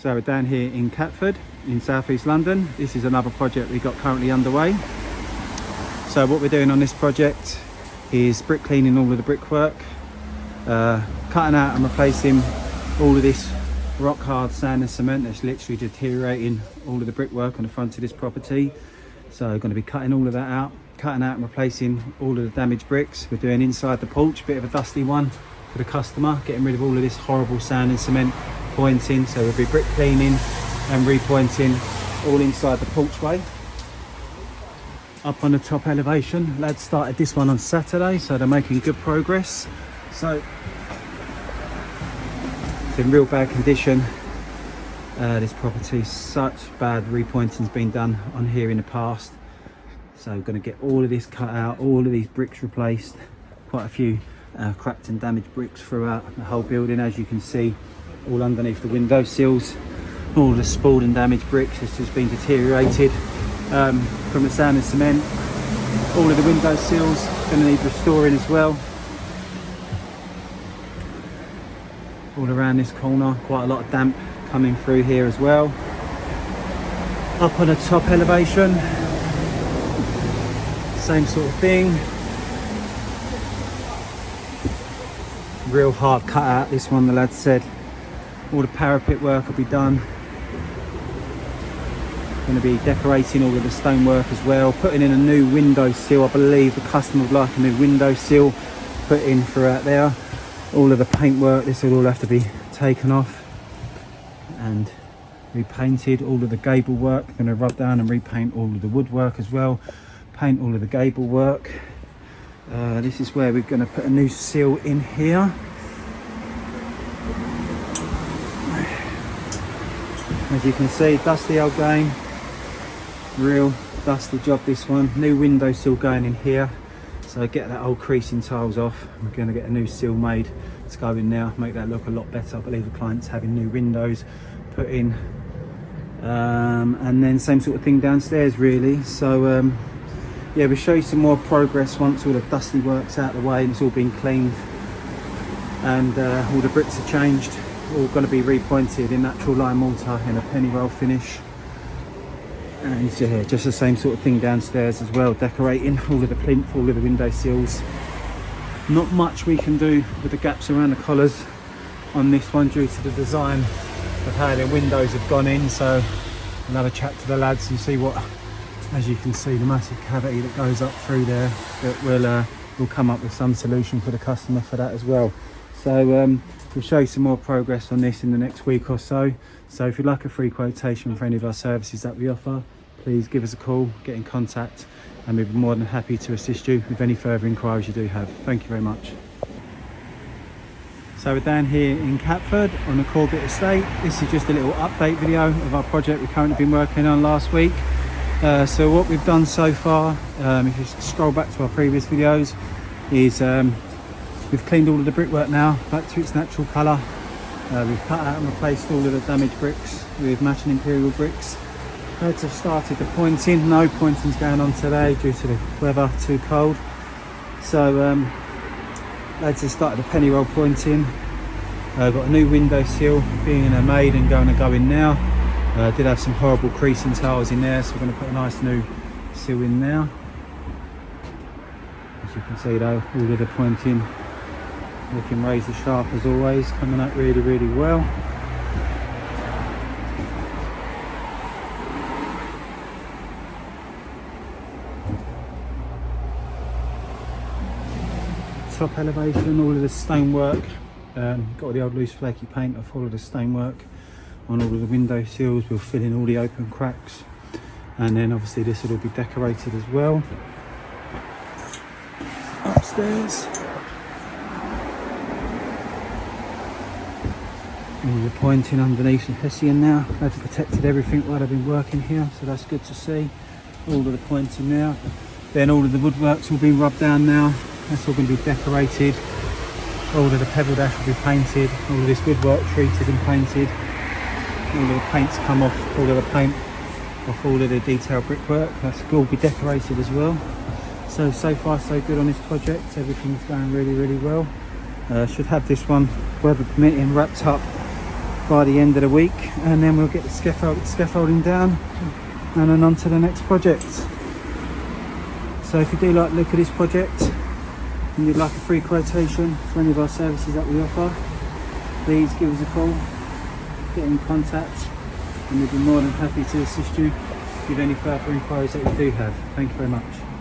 So we're down here in Catford in southeast London. This is another project we got currently underway. So what we're doing on this project is brick cleaning all of the brickwork, cutting out and replacing all of this rock hard sand and cement that's literally deteriorating all of the brickwork on the front of this property. So going to be cutting all of that out, cutting out and replacing all of the damaged bricks. We're doing inside the porch, bit of a dusty one for the customer, getting rid of all of this horrible sand and cement pointing. So we'll be brick cleaning and repointing all inside the porchway. Up on the top elevation, lads started this one on Saturday, so they're making good progress. So it's in real bad condition. This property, such bad repointing's been done on here in the past. So we're going to get all of this cut out, all of these bricks replaced. Quite a few cracked and damaged bricks throughout the whole building, as you can see, all underneath the window sills. All the spoiled and damaged bricks has just been deteriorated from the sand and cement. All of the window sills going to need restoring as well. All around this corner, quite a lot of damp coming through here as well. Up on the top elevation, same sort of thing. Real hard cut out this one, the lads said. All the parapet work will be done. Going to be decorating all of the stonework as well, putting in a new window sill. I believe the customer would like a new window sill put in throughout there. All of the paintwork, this will all have to be taken off and repainted. All of the gable work, going to rub down and repaint all of the woodwork as well, paint all of the gable work. This is where we're going to put a new sill in here. As you can see, dusty old game, real dusty job this one. New window sill going in here, so get that old creasing tiles off. We're going to get a new sill made to go in now, make that look a lot better. I believe the client's having new windows put in, and then same sort of thing downstairs really. So yeah, we'll show you some more progress once all the dusty work's out of the way and it's all been cleaned and all the bricks are changed. All going to be repointed in natural lime mortar in a penny roll finish. And yeah, just the same sort of thing downstairs as well, decorating all of the plinth, all of the window sills. Not much we can do with the gaps around the collars on this one due to the design of how the windows have gone in. So we'll have a chat to the lads and see what, as you can see, the massive cavity that goes up through there, that we'll come up with some solution for the customer for that as well. So we'll show you some more progress on this in the next week or so. So if you'd like a free quotation for any of our services that we offer, please give us a call, get in contact, and we'll be more than happy to assist you with any further inquiries you do have. Thank you very much. So we're down here in Catford on the Corbett estate. This is just a little update video of our project we've currently been working on last week. So what we've done so far, if you scroll back to our previous videos, is we've cleaned all of the brickwork now back to its natural colour. We've cut out and replaced all of the damaged bricks with matching imperial bricks. Lads have started the pointing. No pointing's going on today due to the weather, too cold. So lads have started the penny roll pointing. Got a new window sill being made and going to go in now. Did have some horrible creasing tiles in there, so we're going to put a nice new sill in now. As you can see though, all of the pointing looking razor sharp as always, coming out really, really well. Top elevation, all of the stonework, got all the old loose flaky paint off all of the stonework on all of the window sills. We'll fill in all the open cracks, and then obviously this will all be decorated as well. Upstairs, all the pointing underneath the hessian now. They've protected everything while they've been working here, so that's good to see. All of the pointing now. Then all of the woodwork's all been rubbed down now. That's all going to be decorated. All of the pebble dash will be painted. All of this woodwork treated and painted. All of the paint's come off, all of the paint off all of the detailed brickwork. That's all be decorated as well. So far so good on this project. Everything's going really, really well. Should have this one, weather permitting, wrapped up by the end of the week, and then we'll get the scaffolding down and then on to the next project. So if you do like the look of this project and you'd like a free quotation for any of our services that we offer, please give us a call, get in contact, and we'll be more than happy to assist you with any further inquiries that you do have. Thank you very much.